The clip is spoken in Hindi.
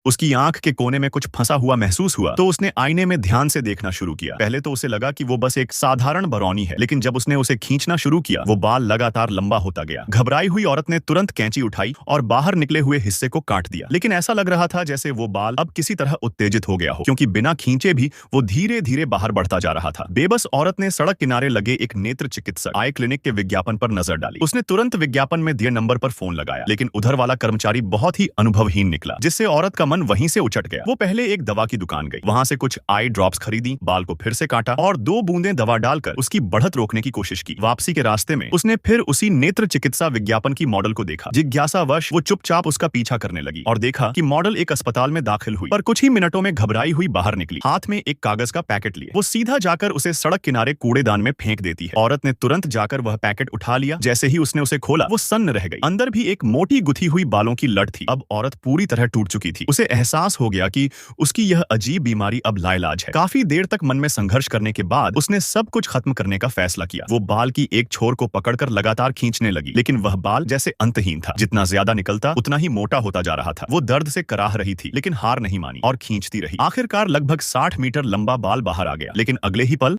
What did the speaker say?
उसकी आंख के कोने में कुछ फंसा हुआ महसूस हुआ तो उसने आईने में ध्यान से देखना शुरू किया। पहले तो उसे लगा कि वो बस एक साधारण बरौनी है, लेकिन जब उसने उसे खींचना शुरू किया वो बाल लगातार लंबा होता गया। घबराई हुई औरत ने तुरंत कैंची उठाई और बाहर निकले हुए हिस्से को काट दिया, लेकिन ऐसा लग रहा था जैसे वो बाल अब किसी तरह उत्तेजित हो गया हो, क्योंकि बिना खींचे भी वो धीरे धीरे बाहर बढ़ता जा रहा था। बेबस औरत ने सड़क किनारे लगे एक नेत्र चिकित्सक आई क्लिनिक के विज्ञापन पर नजर डाली। उसने तुरंत विज्ञापन में दिए नंबर पर फोन लगाया, लेकिन उधर वाला कर्मचारी बहुत ही अनुभवहीन निकला, जिससे औरत का मन वहीं से उचट गया। वो पहले एक दवा की दुकान गई, वहां से कुछ आई ड्रॉप्स खरीदी, बाल को फिर से काटा और 2 बूंदें दवा डालकर उसकी बढ़त रोकने की कोशिश की। वापसी के रास्ते में उसने फिर उसी नेत्र चिकित्सा विज्ञापन की मॉडल को देखा। जिज्ञासावश वो चुपचाप उसका पीछा करने लगी और देखा कि मॉडल एक अस्पताल में दाखिल हुई, पर कुछ ही मिनटों में घबराई हुई बाहर निकली, हाथ में एक कागज का पैकेट लिए। वो सीधा जाकर उसे सड़क किनारे कूड़ेदान में फेंक देती है। औरत ने तुरंत जाकर वह पैकेट उठा लिया। जैसे ही उसने उसे खोला वो सन्न रह गई। अंदर भी एक मोटी गुथी हुई बालों की लट थी। अब औरत पूरी तरह टूट चुकी थी। उसे एहसास हो गया कि उसकी यह अजीब बीमारी अब लाइलाज है। काफी देर तक मन में संघर्ष करने के बाद उसने सब कुछ खत्म करने का फैसला किया। वो बाल की एक छोर को पकड़कर लगातार खींचने लगी, लेकिन वह बाल जैसे अंतहीन था। जितना ज्यादा निकलता उतना ही मोटा होता जा रहा था। वो दर्द से कराह रही थी, लेकिन हार नहीं मानी और खींचती रही। आखिरकार लगभग 60 मीटर लंबा बाल बाहर आ गया, लेकिन अगले ही पल